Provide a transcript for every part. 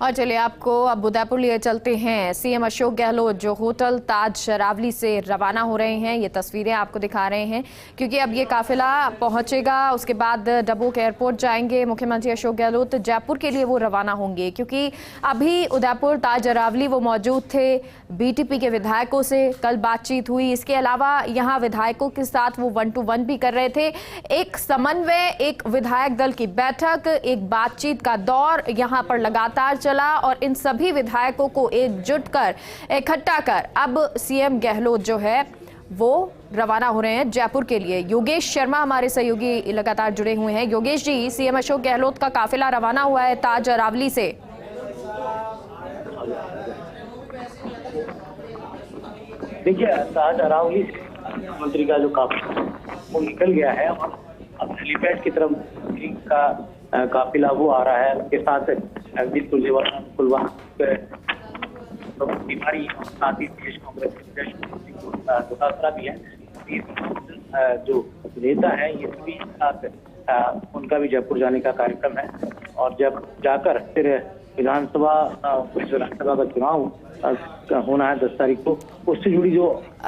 और चलिए आपको अब उदयपुर लिए चलते हैं। सीएम अशोक गहलोत जो होटल ताज अरावली से रवाना हो रहे हैं, ये तस्वीरें आपको दिखा रहे हैं क्योंकि अब ये काफिला पहुंचेगा, उसके बाद डबोक एयरपोर्ट जाएंगे। मुख्यमंत्री अशोक गहलोत जयपुर के लिए वो रवाना होंगे क्योंकि अभी उदयपुर ताज अरावली वो मौजूद थे। बीटीपी के विधायकों से कल बातचीत हुई, इसके अलावा यहाँ विधायकों के साथ वो 1-to-1 भी कर रहे थे। एक समन्वय, एक विधायक दल की बैठक, एक बातचीत का दौर यहाँ पर लगातार चला और इन सभी विधायकों को एकजुट कर इकट्ठा कर अब सीएम गहलोत जो है वो रवाना हो रहे हैं जयपुर के लिए। योगेश शर्मा हमारे सहयोगी लगातार जुड़े हुए हैं। योगेश जी, सीएम अशोक गहलोत का काफिला रवाना हुआ है ताज अरावली से। देखिए, ताज अरावली से मुख्यमंत्री का जो काफिला वो निकल गया है और अब हेलीपैड की तरफ का काफिला वो आ रहा है। उसके साथ अजीत कुलवाहा तिवारी और साथ ही प्रदेश कांग्रेस के मुतासरा भी है। जो नेता है ये सभी साथ उनका भी जयपुर जाने का कार्यक्रम है और जब जाकर फिर विधानसभा का चुनाव होना है 10 तारीख को, उससे जुड़ी जो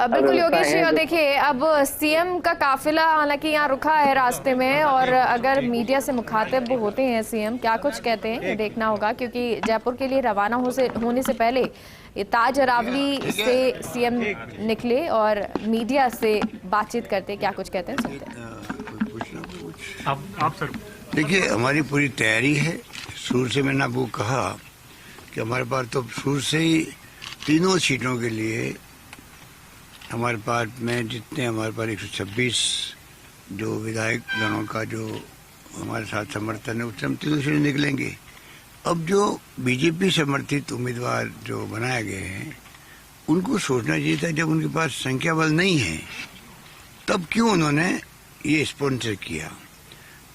बिल्कुल योगेश जी। और देखिए अब सीएम का काफिला हालांकि यहाँ रुका है रास्ते में और अगर मीडिया से मुखातिब होते हैं सीएम, क्या कुछ कहते हैं ये देखना होगा क्योंकि जयपुर के लिए रवाना होने से पहले ये ताज अरावली से सीएम निकले और मीडिया से बातचीत करते, क्या कुछ कहते हैं सुनते हैं। आप सर देखिए, हमारी पूरी तैयारी है। शुरू से मैंने आपको कहा कि हमारे पास तो शुरू से ही तीनों सीटों के लिए हमारे पास में जितने हमारे पास 126 जो विधायक गणों का जो हमारे साथ समर्थन है उससे हम तीनों सीटें निकलेंगे। अब जो बीजेपी समर्थित उम्मीदवार जो बनाए गए हैं उनको सोचना चाहिए था, जब उनके पास संख्या बल नहीं है तब क्यों उन्होंने ये स्पॉन्सर किया।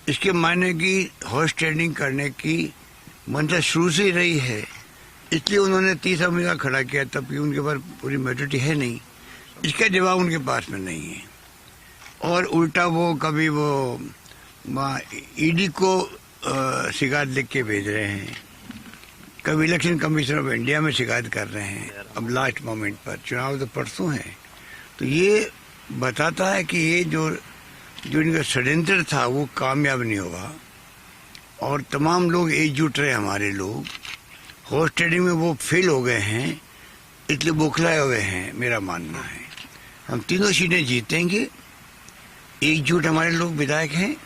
इसके मायने की हॉर्स ट्रेडिंग करने की मंशा शुरू से ही रही है, इसलिए उन्होंने 30 उम्मीदवार खड़ा किया, तब कि उनके पास पूरी मेजोरिटी है नहीं। इसका जवाब उनके पास में नहीं है और उल्टा वो कभी वो ईडी को शिकायत लिख के भेज रहे हैं, कभी इलेक्शन कमीशन ऑफ इंडिया में शिकायत कर रहे हैं। अब लास्ट मोमेंट पर चुनाव तो परसों है, तो ये बताता है कि ये जो इनका षड्यंत्र था वो कामयाब नहीं हुआ और तमाम लोग एकजुट रहे। हमारे लोग हॉर्स ट्रेडिंग में वो फेल हो गए हैं, इसलिए बौखलाए हुए हैं। मेरा मानना है हम तीनों सीटें जीतेंगे, एकजुट हमारे लोग विधायक हैं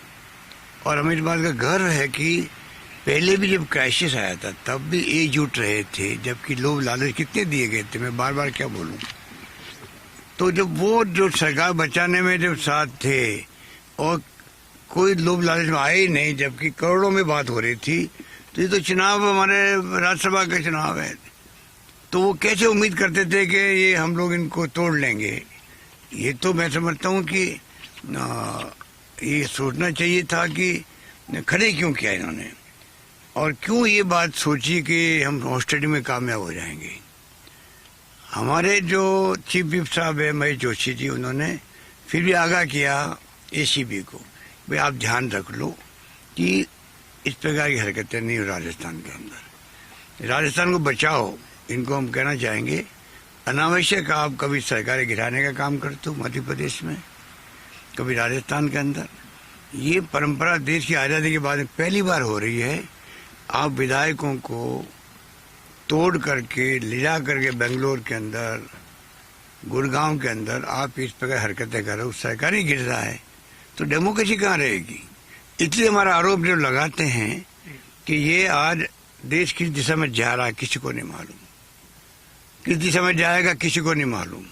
और हमें इस बात का गर्व है कि पहले भी जब क्राइसिस आया था तब भी एकजुट रहे थे, जबकि लोग लालच कितने दिए गए थे, मैं बार बार क्या बोलूं। तो जब वो जो सरकार बचाने में जब साथ थे और कोई लोभ लालच में आए ही नहीं, जबकि करोड़ों में बात हो रही थी, तो ये तो चुनाव हमारे राज्यसभा का चुनाव है, तो वो कैसे उम्मीद करते थे कि ये हम लोग इनको तोड़ लेंगे। ये तो मैं समझता हूँ कि ये सोचना चाहिए था कि खड़े क्यों किया इन्होंने और क्यों ये बात सोची कि हम हॉस्टडी में कामयाब हो जाएंगे। हमारे जो चीफ व्हिप साहब है महेश जोशी जी, उन्होंने फिर भी आगाह किया एसीबी को, भाई आप ध्यान रख लो कि इस प्रकार की हरकतें नहीं हो राजस्थान के अंदर, राजस्थान को बचाओ। इनको हम कहना चाहेंगे अनावश्यक आप कभी सरकारें गिराने का काम करते हो मध्य प्रदेश में, कभी राजस्थान के अंदर। ये परंपरा देश की आज़ादी के बाद में पहली बार हो रही है। आप विधायकों को तोड़ करके ले जा करके बेंगलोर के अंदर, गुड़गांव के अंदर आप इस प्रकार हरकतें कर रहे हो, सरकार ही गिर रहा है, तो डेमोक्रेसी कहाँ रहेगी। इसलिए हमारा आरोप जो लगाते हैं कि ये आज देश किस दिशा में जा रहा है किसी को नहीं मालूम, किस दिशा में जाएगा किसी को नहीं मालूम।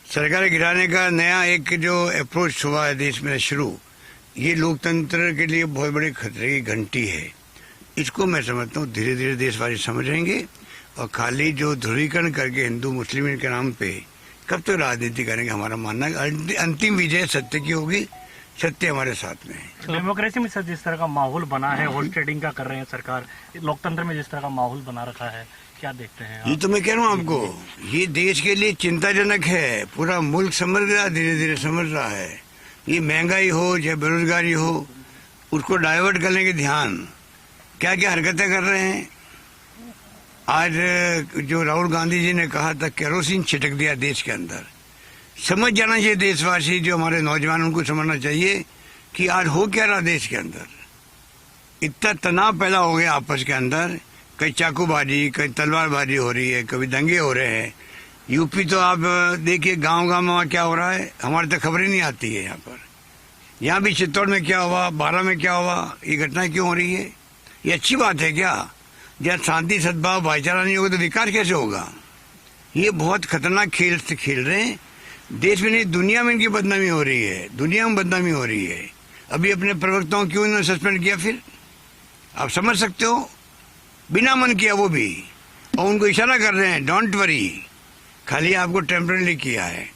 सरकार गिराने का नया एक जो अप्रोच हुआ है देश में शुरू, ये लोकतंत्र के लिए बहुत बड़ी खतरे की घंटी है। इसको मैं समझता हूँ धीरे धीरे देशवासी समझेंगे और खाली जो ध्रुवीकरण करके हिंदू मुस्लिम के नाम पे कब तक राजनीति करेंगे। हमारा मानना है अंतिम विजय सत्य की होगी, सत्य हमारे साथ में है। डेमोक्रेसी में सर जिस तरह का माहौल बना है, हॉर्स ट्रेडिंग का कर रहे हैं सरकार, लोकतंत्र में जिस तरह का माहौल बना रखा है, क्या देखते हैं आप? ये तो मैं कह रहा हूँ आपको, ये देश के लिए चिंताजनक है। पूरा मुल्क समझ रहा, धीरे धीरे समझ रहा है। ये महंगाई हो चाहे बेरोजगारी हो, उसको डाइवर्ट करने के ध्यान क्या क्या हरकतें कर रहे हैं। आज जो राहुल गांधी जी ने कहा था केरोसिन छिटक दिया देश के अंदर, समझ जाना चाहिए देशवासी, जो हमारे नौजवान उनको समझना चाहिए कि आज हो क्या रहा देश के अंदर। इतना तनाव पैदा हो गया आपस के अंदर, कहीं चाकूबाजी, कहीं तलवारबाजी हो रही है, कभी दंगे हो रहे हैं। यूपी तो आप देखिए गांव गांव में क्या हो रहा है, हमारे तक खबर ही नहीं आती है। यहाँ पर, यहाँ भी चित्तौड़ में क्या हुआ, बारा में क्या हुआ, ये घटनाएं क्यों हो रही है? ये अच्छी बात है क्या? जहाँ शांति सद्भाव भाईचारा नहीं होगा तो विकास कैसे होगा? ये बहुत खतरनाक खेल से खेल रहे हैं। देश में नहीं, दुनिया में इनकी बदनामी हो रही है, दुनिया में बदनामी हो रही है। अभी अपने प्रवक्ताओं क्यों इन्होंने सस्पेंड किया? फिर आप समझ सकते हो, बिना मन किया वो भी, और उनको इशारा कर रहे हैं डोंट वरी, खाली आपको टेम्परेरी किया है,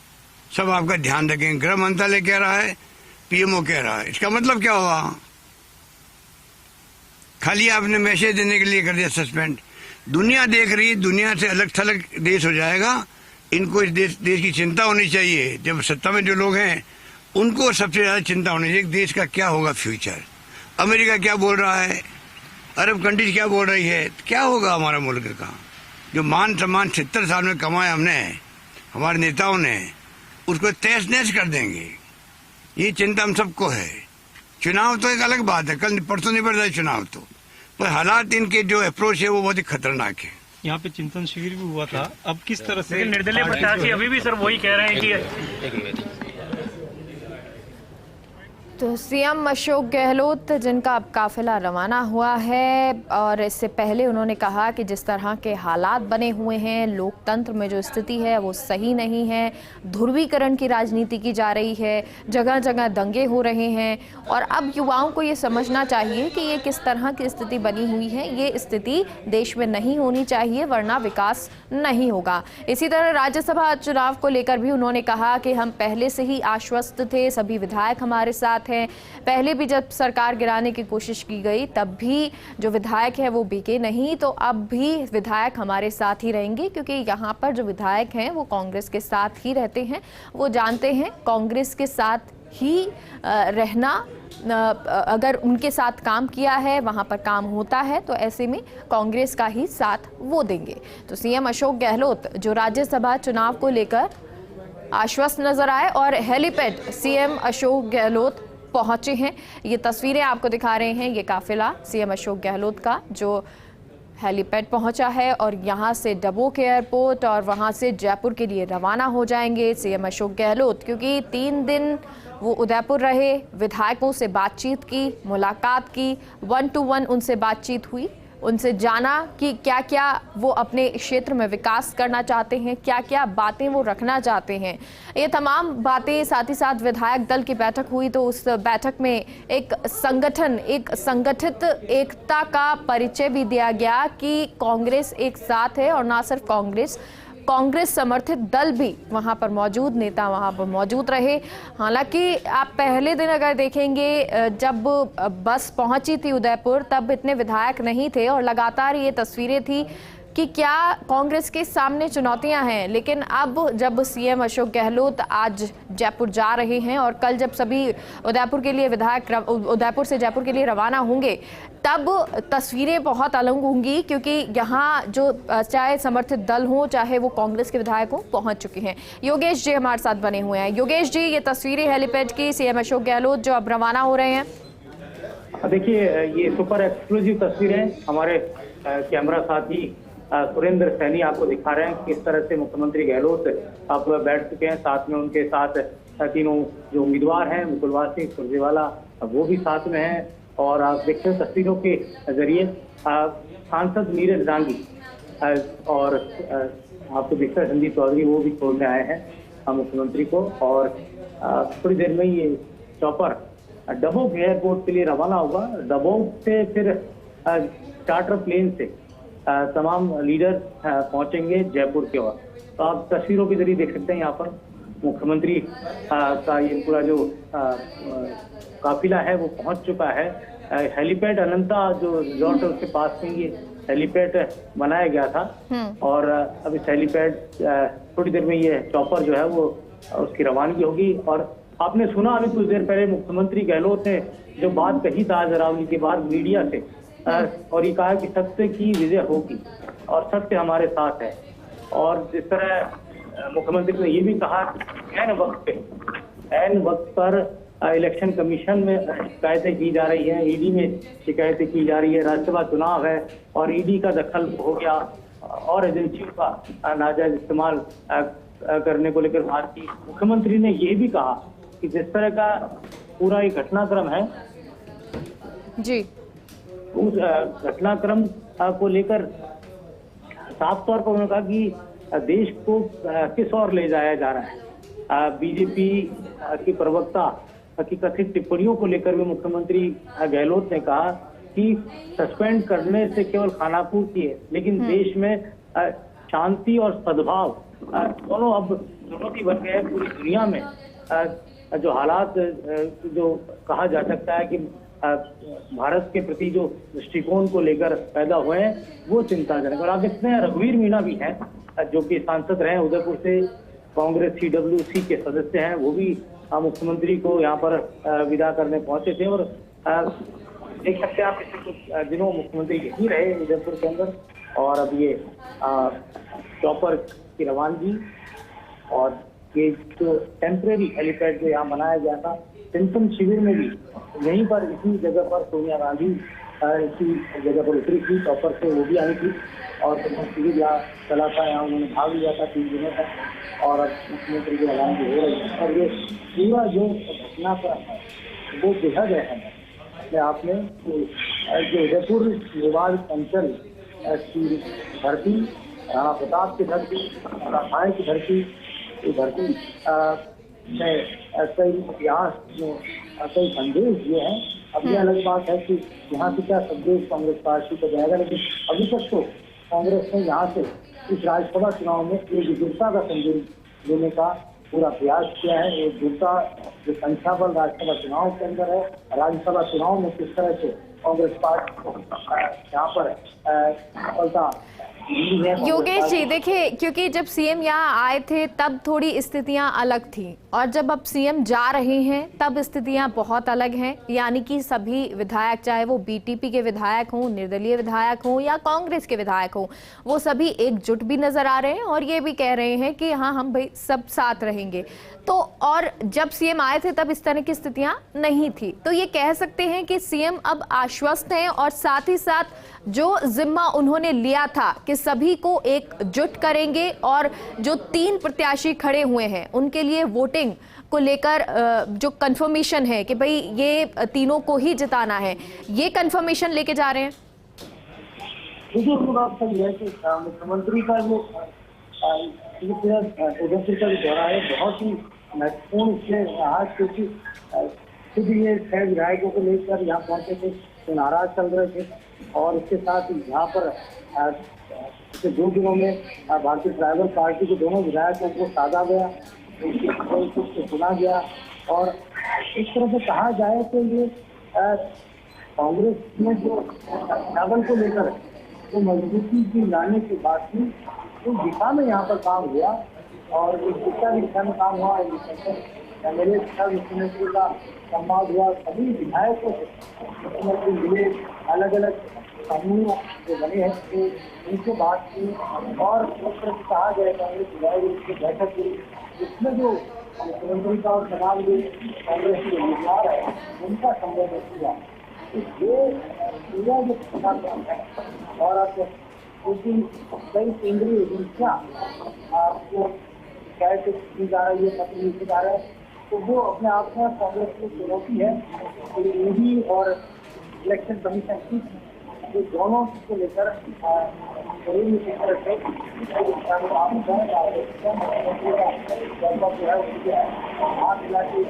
सब आपका ध्यान रखें। गृह मंत्रालय कह रहा है, पीएमओ कह रहा है, इसका मतलब क्या हुआ? खाली आपने मैसेज देने के लिए कर दिया सस्पेंड। दुनिया देख रही, दुनिया से अलग थलग देश हो जाएगा। इनको इस देश की चिंता होनी चाहिए। जब सत्ता में जो लोग हैं उनको सबसे ज्यादा चिंता होनी चाहिए देश का क्या होगा फ्यूचर। अमेरिका क्या बोल रहा है, अरब कंट्रीज क्या बोल रही है, क्या होगा हमारा मुल्क का? जो मान सम्मान 76 साल में कमाया हमने, हमारे नेताओं ने, उसको तहस नहस कर देंगे। ये चिंता हम सबको है। चुनाव तो एक अलग बात है, कल परसों निपट जाए चुनाव तो, पर हालात इनके जो अप्रोच है वो बहुत ही खतरनाक है। यहाँ पे चिंतन शिविर भी हुआ था, अब किस तरह से? निर्दलीय प्रत्याशी अभी भी सर वही कह रहे हैं कि तो सीएम अशोक गहलोत जिनका अब काफिला रवाना हुआ है, और इससे पहले उन्होंने कहा कि जिस तरह के हालात बने हुए हैं, लोकतंत्र में जो स्थिति है वो सही नहीं है, ध्रुवीकरण की राजनीति की जा रही है, जगह जगह दंगे हो रहे हैं, और अब युवाओं को ये समझना चाहिए कि ये किस तरह की स्थिति बनी हुई है। ये स्थिति देश में नहीं होनी चाहिए, वरना विकास नहीं होगा। इसी तरह राज्यसभा चुनाव को लेकर भी उन्होंने कहा कि हम पहले से ही आश्वस्त थे, सभी विधायक हमारे साथ हैं। पहले भी जब सरकार गिराने की कोशिश की गई तब भी जो विधायक है वो बिके नहीं, तो अब भी विधायक हमारे साथ ही रहेंगे, क्योंकि यहाँ पर जो विधायक हैं वो कांग्रेस के साथ ही रहते हैं। वो जानते हैं कांग्रेस के साथ ही रहना, अगर उनके साथ काम किया है, वहाँ पर काम होता है, तो ऐसे में कांग्रेस का ही साथ वो देंगे। तो सीएम अशोक गहलोत जो राज्यसभा चुनाव को लेकर आश्वस्त नजर आए, और हेलीपैड सीएम अशोक गहलोत पहुंचे हैं। ये तस्वीरें आपको दिखा रहे हैं, ये काफिला सीएम अशोक गहलोत का जो हेलीपैड पहुंचा है, और यहां से डबोक एयरपोर्ट और वहां से जयपुर के लिए रवाना हो जाएंगे सीएम अशोक गहलोत, क्योंकि 3 दिन वो उदयपुर रहे, विधायकों से बातचीत की, मुलाकात की, 1 to 1 उनसे बातचीत हुई, उनसे जाना कि क्या क्या वो अपने क्षेत्र में विकास करना चाहते हैं, क्या क्या बातें वो रखना चाहते हैं। ये तमाम बातें, साथ ही साथ विधायक दल की बैठक हुई, तो उस बैठक में एक संगठन, एक संगठित एकता का परिचय भी दिया गया कि कांग्रेस एक साथ है, और ना सिर्फ कांग्रेस समर्थित दल भी वहां पर मौजूद, नेता वहां पर मौजूद रहे। हालांकि आप पहले दिन अगर देखेंगे, जब बस पहुंची थी उदयपुर, तब इतने विधायक नहीं थे, और लगातार ये तस्वीरें थी कि क्या कांग्रेस के सामने चुनौतियां हैं। लेकिन अब जब सीएम अशोक गहलोत आज जयपुर जा रहे हैं, और कल जब सभी उदयपुर के लिए विधायक उदयपुर से जयपुर के लिए रवाना होंगे, तब तस्वीरें बहुत अलग होंगी, क्योंकि यहाँ जो चाहे समर्थित दल हो, चाहे वो कांग्रेस के विधायक हो, पहुंच चुके हैं। योगेश जी हमारे साथ बने हुए हैं। योगेश जी, ये तस्वीरें हेलीपैड की, सीएम अशोक गहलोत जो अब रवाना हो रहे हैं। देखिए, ये सुपर एक्सक्लूसिव तस्वीरें हमारे कैमरा साथी सुरेंद्र सैनी आपको दिखा रहे हैं किस तरह से मुख्यमंत्री गहलोत अब बैठ चुके हैं। साथ में उनके साथ तीनों जो उम्मीदवार हैं, मुकुल सिंह सुरजेवाला, वो भी साथ में हैं। और आप देखते हैं तस्वीरों के जरिए सांसद नीरज डांगी और आपको दिखता है संदीप चौधरी, वो भी छोड़ने आए हैं मुख्यमंत्री को। और थोड़ी देर में ये चॉपर डबोक एयरपोर्ट के लिए रवाना होगा। डबोक से फिर चार्टर प्लेन से तमाम लीडर पहुंचेंगे जयपुर की ओर। तो आप तस्वीरों के जरिए देख सकते हैं यहाँ पर मुख्यमंत्री का ये पूरा जो काफिला है वो पहुंच चुका है। हेलीपैड अनंता जो रिजॉर्ट है उसके पास में ये हेलीपैड बनाया गया था, और अब इस हेलीपैड थोड़ी देर में ये चॉपर जो है वो उसकी रवानगी होगी। और आपने सुना अभी कुछ देर पहले मुख्यमंत्री गहलोत ने जो बात कही था आज अरावली के बाद मीडिया से, और ये कहा कि सत्य की विजय होगी। और सत्य हमारे साथ है। और जिस तरह मुख्यमंत्री ने ये भी कहा ऐन वक्त पर इलेक्शन कमीशन में शिकायतें की जा रही हैं, ईडी में शिकायतें की जा रही है, राज्यसभा चुनाव है और ईडी का दखल हो गया और एजेंसियों का नाजायज इस्तेमाल करने को लेकर बात की। मुख्यमंत्री ने ये भी कहा कि जिस तरह का पूरा ये घटनाक्रम है जी, उस घटनाक्रम को लेकर साफ तौर पर उन्होंने कहा कि देश को किस ओर ले जाया जा रहा है। बीजेपी की प्रवक्ता की कथित टिप्पणियों को लेकर भी मुख्यमंत्री गहलोत ने कहा कि सस्पेंड करने से केवल खानापूर्ति है, लेकिन देश में शांति और सद्भाव दोनों अब चुनौती बन गए हैं। पूरी दुनिया में जो हालात जो कहा जा सकता है कि भारत के प्रति जो दृष्टिकोण को लेकर पैदा हुए हैं वो चिंताजनक। और आप देखते हैं रघुवीर मीणा भी हैं जो कि सांसद रहे उदयपुर से, कांग्रेस CWC के सदस्य हैं, वो भी मुख्यमंत्री को यहाँ पर विदा करने पहुंचे थे। और देख सकते हैं आप पिछले कुछ दिनों मुख्यमंत्री यहीं रहे उदयपुर के अंदर। और अब ये चॉपर की रवानगी और ये जो टेम्परेरी हेलीपैड जो यहाँ बनाया गया था, चिंतन शिविर में भी यहीं पर इसी जगह पर सोनिया गांधी इसी जगह पर उतरी थी, चॉपर से वो भी आई थी और चिंतन शिविर यहाँ चला था, यहाँ उन्होंने भाग लिया था 3 दिनों तक। और अब मुख्यमंत्री की रवानगी हो रही है और ये पूरा जो घटनाक्रम है वो बेहद अहम है अपने आप में। जो उदयपुर विवाद अंचल की धरती, राणा प्रताप की धरती, रामायण की धरती, ये धरती में कई इतिहास में कई संदेश दिए हैं। अब ये अलग बात है कि यहाँ से क्या संदेश कांग्रेस पार्टी को जाएगा, लेकिन अभी तक तो कांग्रेस ने यहाँ से इस राज्यसभा चुनाव में एक एकजुटता का संदेश देने का पूरा प्रयास किया है। एकजुटता जो संख्या बल राज्यसभा चुनाव के अंदर है, राज्यसभा चुनाव में किस तरह से कांग्रेस पार्टी को यहाँ पर सफलता। योगेश जी देखिए, क्योंकि जब सीएम यहाँ आए थे तब थोड़ी स्थितियां अलग थी और जब अब सीएम जा रहे हैं तब स्थितियां बहुत अलग हैं। यानी कि सभी विधायक, चाहे वो बीटीपी के विधायक हों, निर्दलीय विधायक हों या कांग्रेस के विधायक हों, वो सभी एकजुट भी नजर आ रहे हैं और ये भी कह रहे हैं कि हाँ हम भाई सब साथ रहेंगे। तो और जब सीएम आए थे तब इस तरह की स्थितियां नहीं थी। तो ये कह सकते हैं कि सीएम अब आश्वस्त हैं और साथ ही साथ जो जिम्मा उन्होंने लिया था कि सभी को एकजुट करेंगे और जो 3 प्रत्याशी खड़े हुए हैं उनके लिए वोटिंग को लेकर जो कंफर्मेशन है कि भाई ये तीनों को ही जिताना है, ये कंफर्मेशन लेके जा रहे हैं। बात सही है कि मुख्यमंत्री का जो उदयपुर का दौरा है बहुत ही महत्वपूर्ण इसलिए रहा क्योंकि खुद ये 6 विधायकों को लेकर यहाँ पहुंचे थे तो नाराज चल रहे थे। और इसके साथ यहाँ पर पिछले 2 दिनों में भारतीय ट्राइबल पार्टी के दोनों विधायकों को साधा गया, उनको सुना गया। और इस तरह से कहा जाए तो ये कांग्रेस में जो ट्राइबल को लेकर जो मजबूती की लाने की बात थी उस दिशा में यहाँ पर काम हुआ और एक दिशा की दिशा में काम हुआ। मेरे मुख्यमंत्री का संवाद हुआ, सभी विधायकों से मुख्यमंत्री मिले, अलग अलग समूह जो बने हैं तो उनसे बात की और उस तरह से कहा गया कांग्रेस विधायक की बैठक हुई, इसमें जो मुख्यमंत्री का और तमाम जो कांग्रेस के उम्मीदवार है उनका संबोधन किया। ये पूरा जो कार्यक्रम है और आप क्योंकि कई केंद्रीय एजेंसियाँ आपको शिकायत की जा रही है, पत्र लिखे जा रहे हैं, तो वो अपने आप में कांग्रेस की चुनौती है। तो ईडी और इलेक्शन कमीशन की जो दोनों को लेकर हाथ मिला के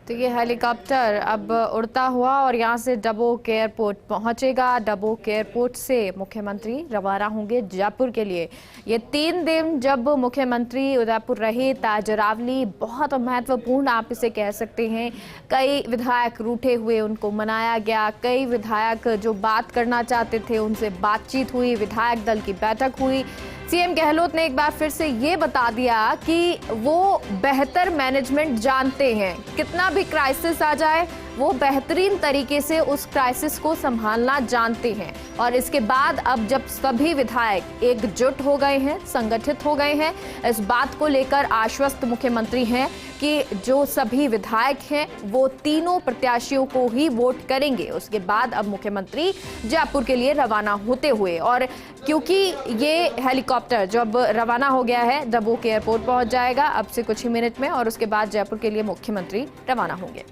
तो ये हेलीकॉप्टर अब उड़ता हुआ और यहाँ से डबोक एयरपोर्ट पहुँचेगा। डबोक एयरपोर्ट से मुख्यमंत्री रवाना होंगे जयपुर के लिए। ये 3 दिन जब मुख्यमंत्री उदयपुर रहे, ताजरावली बहुत महत्वपूर्ण आप इसे कह सकते हैं। कई विधायक रूठे हुए, उनको मनाया गया। कई विधायक जो बात करना चाहते थे उनसे बातचीत हुई, विधायक दल की बैठक हुई। सीएम गहलोत ने एक बार फिर से ये बता दिया कि वो बेहतर मैनेजमेंट जानते हैं। कितना भी क्राइसिस आ जाए वो बेहतरीन तरीके से उस क्राइसिस को संभालना जानते हैं। और इसके बाद अब जब सभी विधायक एकजुट हो गए हैं, संगठित हो गए हैं, इस बात को लेकर आश्वस्त मुख्यमंत्री हैं कि जो सभी विधायक हैं वो तीनों प्रत्याशियों को ही वोट करेंगे। उसके बाद अब मुख्यमंत्री जयपुर के लिए रवाना होते हुए, और क्योंकि ये हेलीकॉप्टर जब रवाना हो गया है, डबोक एयरपोर्ट पहुंच जाएगा अब से कुछ ही मिनट में, और उसके बाद जयपुर के लिए मुख्यमंत्री रवाना होंगे।